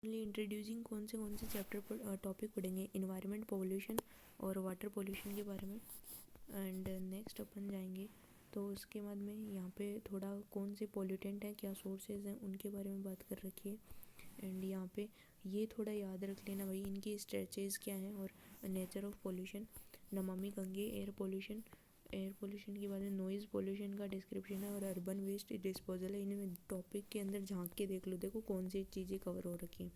Introducing कौन से chapter पर टॉपिक पढ़ेंगे, इन्वायरमेंट पोल्यूशन और वाटर पोल्यूशन के बारे में। एंड नेक्स्ट अपन जाएंगे तो उसके बाद में यहाँ पे थोड़ा कौन से पोल्यूटेंट हैं, क्या सोर्सेज हैं, उनके बारे में बात कर रखी है। एंड यहाँ पे ये थोड़ा याद रख लेना भाई, इनकी स्ट्रेचेज क्या हैं और nature of pollution. Namami Gange air pollution के बाद में नॉइज़ पोल्यूशन का डिस्क्रिप्शन है और अर्बन वेस्ट डिस्पोजल है। इनमें टॉपिक के अंदर झांक के देख लो, देखो कौन सी चीज़ें कवर हो रखी हैं।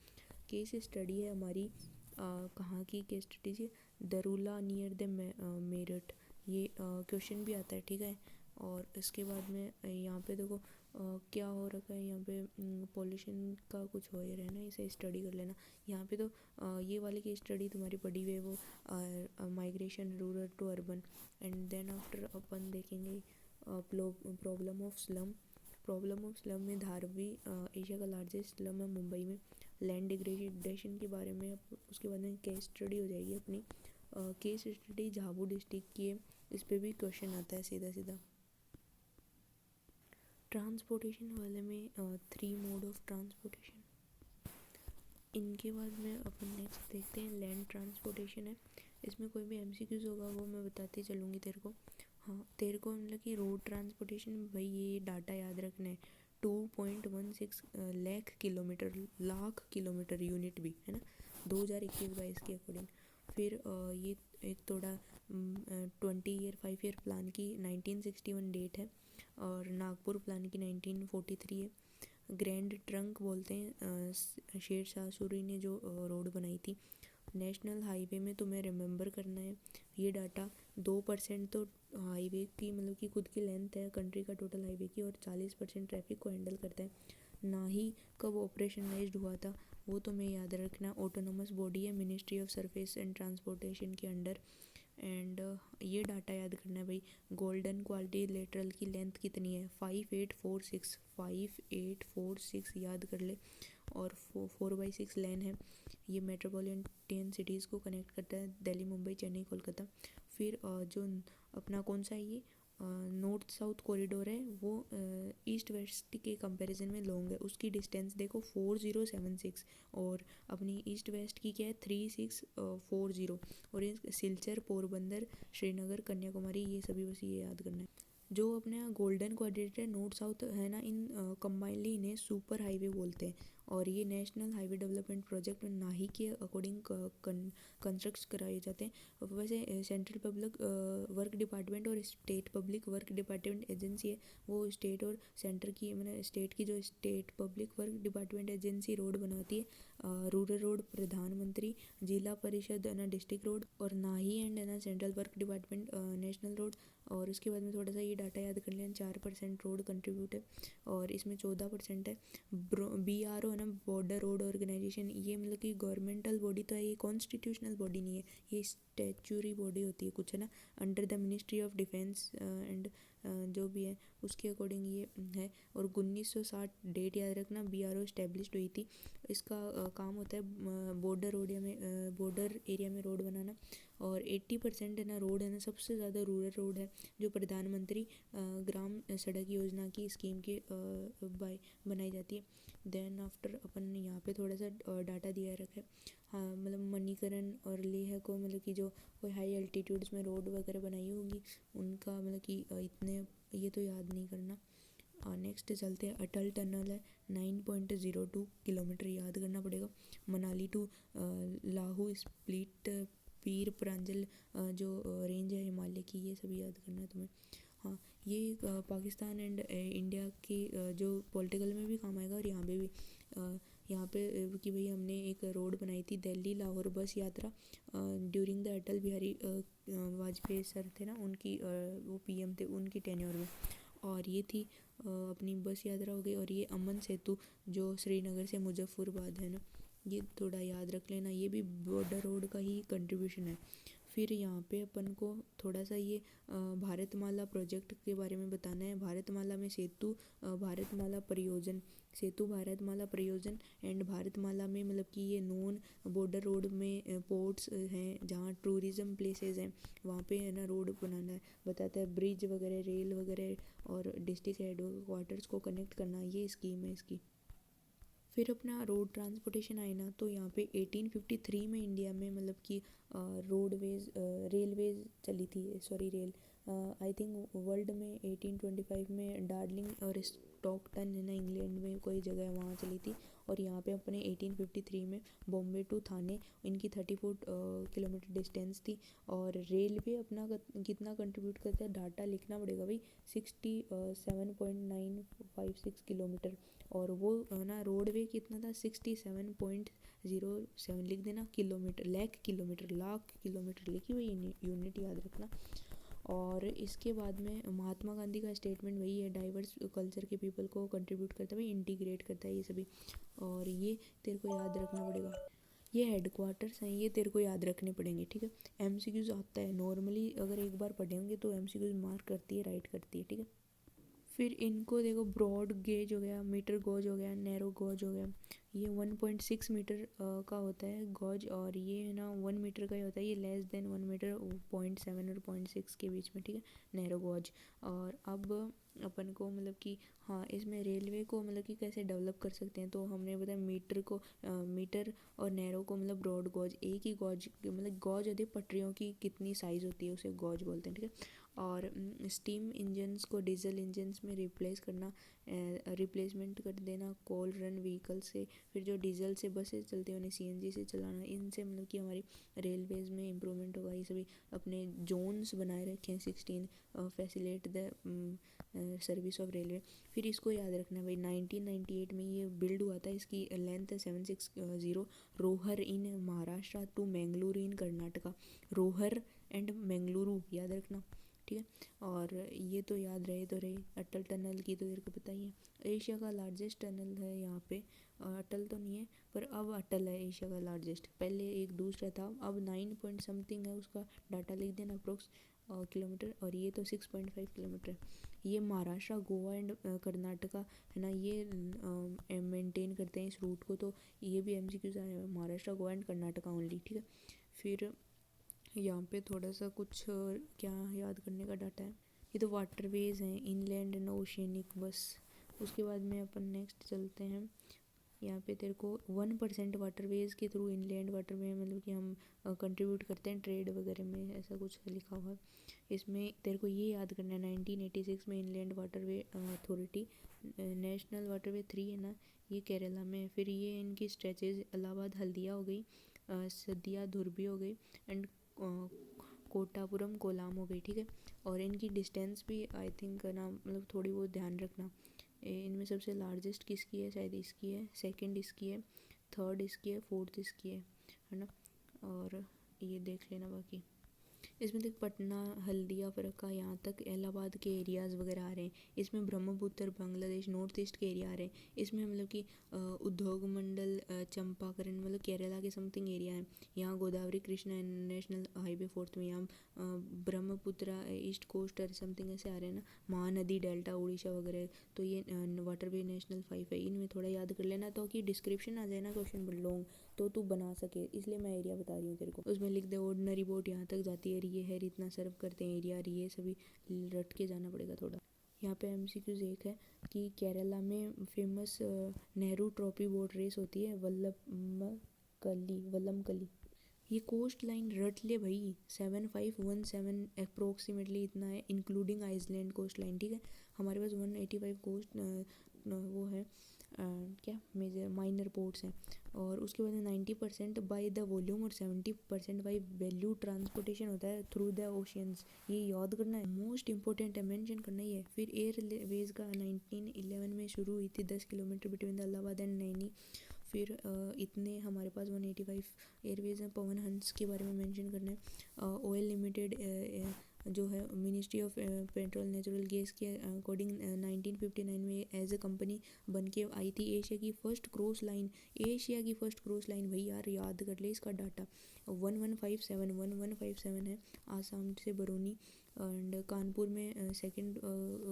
केस स्टडी है हमारी, कहाँ की केस स्टडी है, दरूला नियर द मेरठ। ये क्वेश्चन भी आता है, ठीक है। और इसके बाद में यहाँ पे देखो क्या हो रखा है, यहाँ पे पोल्यूशन का कुछ हो ही रहा है ना, इसे स्टडी कर लेना। यहाँ पे तो ये वाली की स्टडी तुम्हारी पड़ी हुई है, वो migration rural to urban. And then after अपन देखेंगे प्रॉब्लम ऑफ स्लम में धारवी एशिया का लार्जेस्ट स्लम है मुंबई में। लैंड डिग्रेडेशन के बारे में उसके बाद में केस स्टडी हो जाएगी अपनी। केस स्टडी झाबू डिस्ट्रिक्ट की है, इस पर भी क्वेश्चन आता है सीधा सीधा। ट्रांसपोर्टेशन वाले में 3 मोड ऑफ ट्रांसपोर्टेशन। इनके बाद में अपन नेक्स्ट देखते हैं लैंड ट्रांसपोर्टेशन है। इसमें कोई भी एमसीक्यूज होगा वो मैं बताती चलूँगी तेरे को। हाँ, तेरे को मतलब कि रोड ट्रांसपोर्टेशन भाई ये डाटा याद रखना है। 2.16 लाख किलोमीटर यूनिट भी है ना, 2021-22 के अकॉर्डिंग। फिर ये एक थोड़ा 5 ईयर प्लान की 1961 डेट है और नागपुर प्लान की 1943 है। ग्रैंड ट्रंक बोलते हैं शेरशाह सूरी ने जो रोड बनाई थी। नेशनल हाईवे में तुम्हें रिमेंबर करना है ये डाटा, 2% तो हाईवे की मतलब कि खुद की लेंथ है कंट्री का टोटल हाईवे की, और 40% ट्रैफिक को हैंडल करता है। ना ही कब ऑपरेशनलाइज्ड हुआ था वो तुम्हें याद रखना। ऑटोनोमस बॉडी है ministry of surface and transportation के अंडर। एंड ये डाटा याद करना है भाई, गोल्डन क्वालिटी लेटरल की लेंथ कितनी है, 5846 याद कर ले। और 4/6 लेन है। ये मेट्रोपॉलिटन सिटीज़ को कनेक्ट करता है, दिल्ली मुंबई चेन्नई कोलकाता। फिर जो अपना कौन सा है ये नॉर्थ साउथ कॉरिडोर है, वो ईस्ट वेस्ट के कंपैरिजन में लॉन्ग है। उसकी डिस्टेंस देखो 4076, और अपनी ईस्ट वेस्ट की क्या है 3640। और ये सिलचर पोरबंदर श्रीनगर कन्याकुमारी, ये सभी बस ये याद करना है। जो अपने यहाँ गोल्डन क्वाड्रेंट नॉर्थ साउथ है ना, इन कंबाइनली इन्हें सुपर हाईवे बोलते हैं। और ये नेशनल हाईवे डेवलपमेंट प्रोजेक्ट नाही के अकॉर्डिंग कंस्ट्रक्ट कराए जाते हैं। वैसे सेंट्रल पब्लिक वर्क डिपार्टमेंट और state public work department agency है, वो स्टेट और सेंटर की मतलब स्टेट की जो state public work department agency road बनाती है। रूरल रोड प्रधानमंत्री, जिला परिषद ना डिस्ट्रिक्ट रोड, और नाही एंड ना central work department national road. और उसके बाद में थोड़ा सा ये डाटा याद कर लें, 4% रोड कंट्रीब्यूट है और इसमें 14% है। BRO है ना, बॉर्डर रोड ऑर्गेनाइजेशन, ये मतलब कि गवर्नमेंटल बॉडी तो है, ये कॉन्स्टिट्यूशनल बॉडी नहीं है, ये स्टैचूरी बॉडी होती है कुछ है ना, under the ministry of defence and जो भी है उसके अकॉर्डिंग ये है। और 1960 डेट याद रखना, BRO स्टैब्लिश्ड हुई थी। इसका काम होता है बॉर्डर एरिया में रोड बनाना। और 80% है ना रोड है ना, सबसे ज़्यादा रूरल रोड है जो प्रधानमंत्री ग्राम सड़क योजना की स्कीम के बाय बनाई जाती है। देन आफ्टर अपन ने यहाँ पे थोड़ा सा डाटा दिया रखा है। हाँ, मतलब मणिकरण और लेह को मतलब कि जो कोई हाई एल्टीट्यूड्स में रोड वगैरह बनाई होगी उनका मतलब कि इतने ये तो याद नहीं करना। नेक्स्ट चलते हैं, अटल टनल है 9.02 किलोमीटर याद करना पड़ेगा। मनाली टू लाहू स्प्लिट पीर प्रांजल जो रेंज है हिमालय की, ये सभी याद करना है तुम्हें। हाँ, ये पाकिस्तान एंड इंडिया की जो पॉलिटिकल में भी काम आएगा और यहाँ पे भी यहाँ पे कि भाई हमने एक रोड बनाई थी दिल्ली लाहौर बस यात्रा during the Atal Bihari Vajpayee sir थे ना, उनकी वो PM थे उनकी टेन्योर में। और ये थी अपनी बस यात्रा हो गई। और ये अमन सेतु जो श्रीनगर से मुजफ्फरबाद है ना, ये थोड़ा याद रख लेना, ये भी बॉर्डर रोड का ही कंट्रीब्यूशन है। फिर यहाँ पे अपन को थोड़ा सा ये भारतमाला प्रोजेक्ट के बारे में बताना है। भारतमाला में सेतु भारतमाला परियोजन एंड भारतमाला में मतलब कि ये नॉन बॉर्डर रोड में पोर्ट्स हैं जहाँ टूरिज़्म प्लेसेस हैं, वहाँ पे है ना रोड बनाना है, बताता है ब्रिज वगैरह रेल वगैरह और डिस्ट्रिक्ट हेड क्वार्टर्स को कनेक्ट करना, ये स्कीम है इसकी। फिर अपना रोड ट्रांसपोर्टेशन आए ना, तो यहाँ पे 1853 में इंडिया में मतलब कि रोडवेज रेलवेज चली थी, sorry rail I think world में 1825 में डार्लिंग और स्टॉकटन है ना इंग्लैंड में कोई जगह है वहाँ चली थी। और यहाँ पे अपने 1853 में बॉम्बे टू थाने इनकी 34 किलोमीटर डिस्टेंस थी। और रेलवे अपना कितना कंट्रीब्यूट करता है, डाटा लिखना पड़ेगा भाई, 67.956 किलोमीटर। और वो ना रोडवे कितना था, 67.07 लिख देना, किलोमीटर लाख किलोमीटर लिखी हुई यूनिट याद रखना। और इसके बाद में महात्मा गांधी का स्टेटमेंट वही है, डाइवर्स कल्चर के पीपल को कंट्रीब्यूट करता है भाई, इंटीग्रेट करता है ये सभी। और ये तेरे को याद रखना पड़ेगा, ये हेडक्वार्टर्स हैं, ये तेरे को याद रखने पड़ेंगे, ठीक है। एमसीक्यूज आता है नॉर्मली, अगर एक बार पढ़ेंगे तो एमसीक्यूज मार्क करती है, राइट करती है, ठीक है। फिर इनको देखो, ब्रॉड गेज हो गया, मीटर गॉज हो गया, नैरो गॉज हो गया। ये 1.6 मीटर का होता है गॉज, और ये है ना 1 मीटर का ही होता है, ये लेस देन 1 मीटर, 0.7 और 0.6 के बीच में, ठीक है, नैरो गॉज। और अब अपन को मतलब कि हाँ, इसमें रेलवे को मतलब कि कैसे डेवलप कर सकते हैं, तो हमने बताया मीटर को मीटर और नैरो को मतलब ब्रॉड गॉज, एक ही गॉज मतलब गॉज होती है पटरियों की कितनी साइज़ होती है उसे गॉज बोलते हैं, ठीक है। और स्टीम इंजन्स को डीजल इंजन्स में रिप्लेसमेंट कर देना कोल रन व्हीकल से। फिर जो डीजल से बसें चलती हैं उन्हें सीएनजी से चलाना, इनसे मतलब कि हमारी रेलवेज़ में इम्प्रूवमेंट होगा। ये सभी अपने जोन्स बनाए रखे हैं 16 facilitate the service of railway. फिर इसको याद रखना भाई, 1998 में ये बिल्ड हुआ था, इसकी लेंथ है 760, Roha in Maharashtra to Mangaluru in Karnataka, Roha and Mangaluru याद रखना, ठीक है। और ये तो याद रहे तो रहे। अटल टनल की तो तेरे को पता ही है, एशिया का लार्जेस्ट टनल है यहाँ पे, अटल तो नहीं है पर अब अटल है एशिया का लार्जेस्ट, पहले एक दूसरा था, अब 9 पॉइंट समथिंग है उसका, डाटा लिख देना अप्रोक्स किलोमीटर। और ये तो 6.5 किलोमीटर है। ये महाराष्ट्र गोवा एंड कर्नाटका है ना, ये मेंटेन करते हैं इस रूट को, तो ये भी एमसीक्यूज आए हैं, महाराष्ट्र गोवा एंड कर्नाटका ओनली, ठीक है। फिर यहाँ पे थोड़ा सा कुछ क्या याद करने का डाटा है, ये तो वाटरवेज हैं, इनलैंड एंड ओशियनिक, बस। उसके बाद में अपन नेक्स्ट चलते हैं, यहाँ पे तेरे को 1% वाटरवेज के थ्रू इनलैंड वाटरवे मतलब कि हम कंट्रीब्यूट करते हैं ट्रेड वगैरह में, ऐसा कुछ लिखा हुआ है। इसमें तेरे को ये याद करना है, 1986 में inland waterway authority, national waterway 3 है ना, ये केरला में। फिर ये इनकी स्ट्रेचेज इलाहाबाद हल्दिया हो गई, सदिया धुरबी हो गई, एंड कोटापुरम कोलाम हो गई, ठीक है। और इनकी डिस्टेंस भी आई थिंक ना मतलब थोड़ी बहुत ध्यान रखना, इनमें सबसे लार्जेस्ट किसकी है, शायद इसकी है, सेकंड इसकी है, थर्ड इसकी है, फोर्थ इसकी है ना। और ये देख लेना बाकी। इसमें देख पटना हल्दिया फरक्का यहाँ तक इलाहाबाद के एरियाज़ वगैरह आ रहे हैं। इसमें ब्रह्मपुत्र बांग्लादेश नॉर्थ ईस्ट के एरिया आ रहे हैं। इसमें मतलब कि उद्योग मंडल चंपाकरण मतलब केरला के समथिंग एरिया है। यहाँ गोदावरी कृष्णा नेशनल हाईवे 4 में, यहाँ ब्रह्मपुत्र ईस्ट कोस्ट और समथिंग ऐसे आ रहे हैं ना, महानदी डेल्टा उड़ीसा वगैरह। तो ये वाटरवे नेशनल 5 है, इनमें थोड़ा याद कर लेना तो कि डिस्क्रिप्शन आ जाए ना क्वेश्चन लॉन्ग, तो तू बना सके, इसलिए मैं एरिया बता रही हूँ तेरे को। उसमें लिख दे ऑर्डिनरी बोट यहाँ तक जाती है, ये है इतना सर्व करते हैं एरिया, ये सभी रट के जाना पड़ेगा थोड़ा। यहाँ पे एमसीक्यूज एक है कि केरला में famous Nehru trophy boat race होती है वल्लमकली। ये कोस्ट लाइन रट ले भाई, 7517 अप्रोक्सीमेटली इतना है, इंक्लूडिंग आइसलैंड कोस्ट लाइन, ठीक है। हमारे पास 185 कोस्ट वो है क्या मेजर माइनर पोर्ट्स हैं। और उसके बाद 90% बाय द वॉल्यूम और 70% बाय वैल्यू ट्रांसपोर्टेशन होता है थ्रू द ओशियंस, ये याद करना है, मोस्ट इंपॉर्टेंट है, मेंशन करना ही है। फिर एयरवेज का 1911 में शुरू हुई थी 10 kilometre between the Allahabad and Naini. फिर इतने हमारे पास 185 एयरवेज हैं। पवन हंस के बारे में मेंशन करना है। ऑयल लिमिटेड जो है ministry of petrol natural gas के अकॉर्डिंग 1959 में एज ए कंपनी बन के आई थी। एशिया की फर्स्ट क्रॉस लाइन भाई यार याद कर ले इसका डाटा, 1157 है, आसाम से बरौनी एंड कानपुर में सेकंड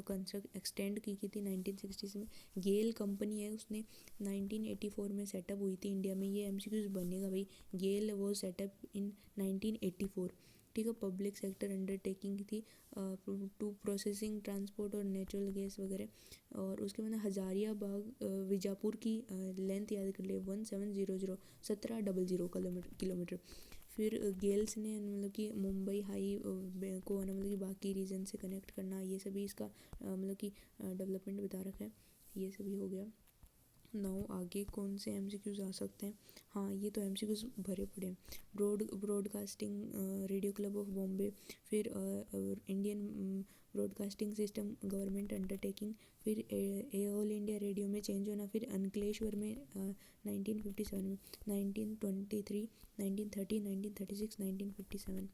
कंस्ट्रक्ट एक्सटेंड की थी 1960 में। गेल कंपनी है, उसने 1984 में सेटअप हुई थी इंडिया में, ये एमसीक्यूज बनेगा भाई, गेल वो सेटअप इन 1984। ठीक है, पब्लिक सेक्टर अंडरटेकिंग थी टू प्रोसेसिंग ट्रांसपोर्ट और नेचुरल गैस वगैरह। और उसके बाद हजारियाबाग विजापुर की लेंथ याद कर लिए 1700 1700 किलोमीटर। फिर गेल्स ने मतलब कि मुंबई हाई को मतलब कि बाकी रीजन से कनेक्ट करना, ये सभी इसका मतलब कि डेवलपमेंट बता रखा है, ये सभी हो गया। नाउ आगे कौन से एमसीक्यूज आ सकते हैं। हाँ, ये तो एमसीक्यूज भरे पड़े हैं। Broadcasting radio club of Bombay, फिर Indian broadcasting system government undertaking, फिर ऑल इंडिया रेडियो में चेंज होना, फिर अंकलेश्वर में 1957 में, 1923, 1930, 1936, 1957।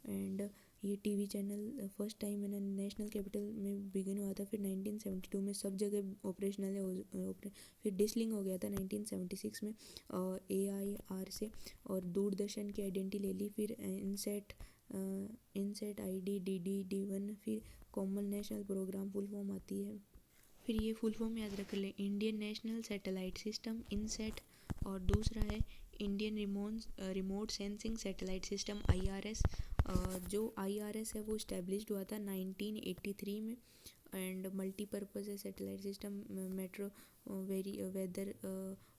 एंड ये टीवी चैनल फर्स्ट टाइम है ना नेशनल कैपिटल में बिगिन हुआ था, फिर 1972 में सब जगह ऑपरेशनल है। फिर डिसलिंग हो गया था 1976 में AIR से, और दूरदर्शन की आइडेंटिटी ले ली। फिर इनसेट ID DD-D1, फिर common national program full form आती है। फिर ये फुल फॉर्म याद रख लें, Indian national satellite system INSAT, और दूसरा है Indian remote sensing satellite system IRS। जो IRS है वो इस्टेब्लिश्ड हुआ था 1983 में। एंड मल्टीपर्पज़ है सैटेलाइट सिस्टम, मेट्रो वेदर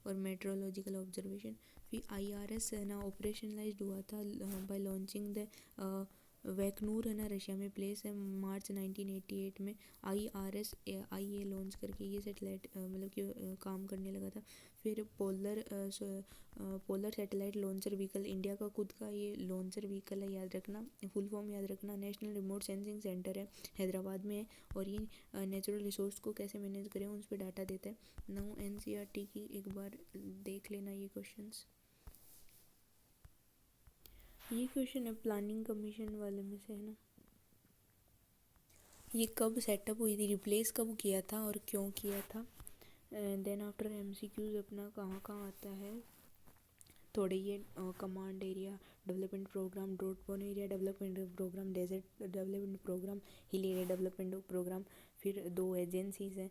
और मेट्रोलॉजिकल ऑब्जर्वेशन। फिर IRS है ना ऑपरेशनलाइज्ड हुआ था बाय लॉन्चिंग द वैकनूर है ना रशिया में प्लेस है मार्च 1988 में। IRS IA लॉन्च करके ये सैटेलाइट मतलब कि काम करने लगा था। फिर polar satellite launcher vehicle, India का खुद का ये लॉन्चर व्हीकल है, याद रखना। फुल फॉर्म याद रखना, नेशनल रिमोट सेंसिंग सेंटर है, हैदराबाद में है, और ये नेचुरल रिसोर्स को कैसे मैनेज करें उस पर डाटा देता है। नाउ NCERT की एक बार देख लेना ये क्वेश्चंस। ये क्वेश्चन है प्लानिंग कमीशन वाले में से, है ना। ये कब सेटअप हुई थी, रिप्लेस कब किया था और क्यों किया था। देन आफ्टर MCQs अपना कहाँ कहाँ आता है थोड़े ये command area development program, drought prone area development program, desert development program, hill area development program. फिर 2 एजेंसीज हैं,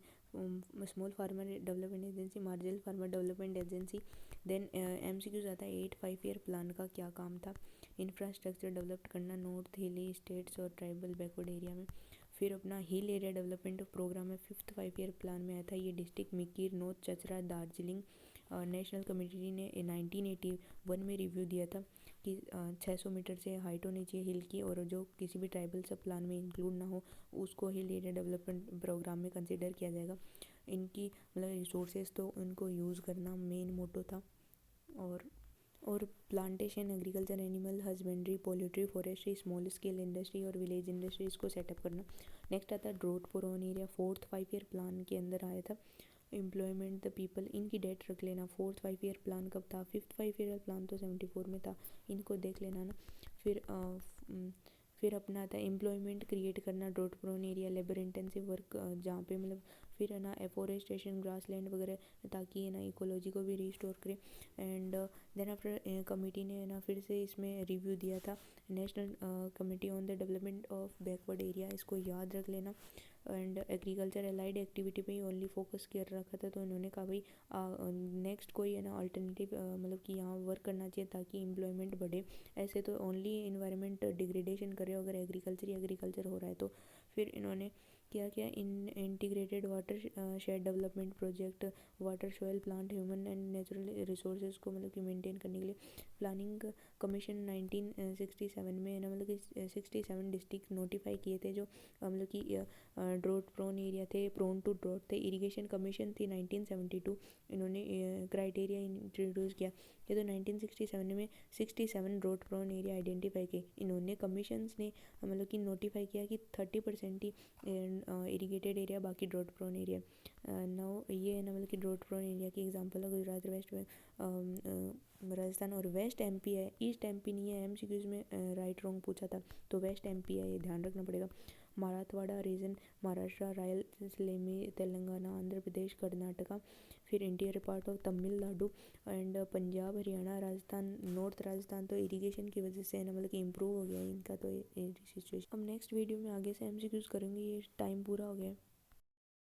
small farmer development agency, marginal farmer development agency. Then MCQs आता है 8 5 ईयर प्लान का क्या काम था। इंफ्रास्ट्रक्चर डेवलप करना north हिली स्टेट्स और ट्राइबल बैकवर्ड एरिया में। फिर अपना हिल एरिया डेवलपमेंट प्रोग्राम में 5th 5 ईयर प्लान में आया था ये district Mikir, north Cachar, Darjeeling. National committee ने 1981 में रिव्यू दिया था कि 600 मीटर से हाइट होनी चाहिए हिल की, और जो किसी भी ट्राइबल सब प्लान में इंक्लूड ना हो उसको हिल एरिया डेवलपमेंट प्रोग्राम में कंसिडर किया जाएगा। इनकी मतलब रिसोर्सेज तो उनको यूज़ करना मेन मोटो था। और plantation, agriculture, animal husbandry, poultry, forestry, small scale industry और विलेज इंडस्ट्रीज को सेटअप करना। नेक्स्ट आता है drought prone area, 4th 5 year plan के अंदर आया था। एम्प्लॉयमेंट द पीपल, इनकी डेट रख लेना। 4th 5 ईयर प्लान कब था, 5th 5 ईयर प्लान तो 74 में था, इनको देख लेना ना। फिर अपना आता है एम्प्लॉयमेंट क्रिएट करना, drought prone area, labour intensive work जहाँ पे मतलब, फिर है ना एफोरेस्टेशन, ग्रासलैंड वगैरह, ताकि है ना इकोलॉजी को भी रिस्टोर करे। एंड देन आफ्टर कमेटी ने है ना फिर से इसमें रिव्यू दिया था, national committee on the development of backward area, इसको याद रख लेना। एंड एग्रीकल्चर एलाइड एक्टिविटी पे ही ओनली फोकस कर रखा था, तो इन्होंने कहा भाई नेक्स्ट कोई है ना अल्टरनेटिव मतलब कि यहाँ वर्क करना चाहिए ताकि एम्प्लॉयमेंट बढ़े। ऐसे तो ओनली इन्वायरमेंट डिग्रेडेशन करे अगर एग्रीकल्चर हो रहा है तो। फिर इन्होंने क्या किया, integrated water shade development project, water soil plant, human and natural resources को मतलब कि मेंटेन करने के लिए। प्लानिंग कमीशन 1967 में ना मतलब कि 67 डिस्ट्रिक्ट नोटिफाई किए थे जो मतलब कि ड्रॉट प्रोन एरिया थे, प्रोन टू ड्रॉट थे। इरिगेशन कमीशन थी 1972, इन्होंने क्राइटेरिया इंट्रोड्यूस किया। ये तो 1967 में 67 ड्रॉट प्रोन एरिया आइडेंटिफाई किए इन्होंने। कमीशंस ने मतलब कि नोटिफाई किया कि 30% ही इरीगेटेड एरिया, बाकी ड्रॉट प्रोन एरिया। नाउ ये है ना मतलब कि ड्रॉट प्रोन एरिया की एग्जांपल है गुजरात, वेस्ट में राजस्थान और वेस्ट MP है। ईस्ट MP नहीं है, MCQs में राइट रॉन्ग पूछा था, तो वेस्ट MP है, ये ध्यान रखना पड़ेगा। मराठवाड़ा रीजन, महाराष्ट्र, रायलसीमा, तेलंगाना, आंध्र प्रदेश, कर्नाटका। फिर interior part of Tamil Nadu and Punjab, Haryana, Rajasthan, north Rajasthan. तो इरिगेशन की वजह से है ना मतलब कि इम्प्रूव हो गया इनका तो ये सिचुएशन। अब नेक्स्ट वीडियो में आगे से MCQs करेंगे, ये टाइम पूरा हो गया है।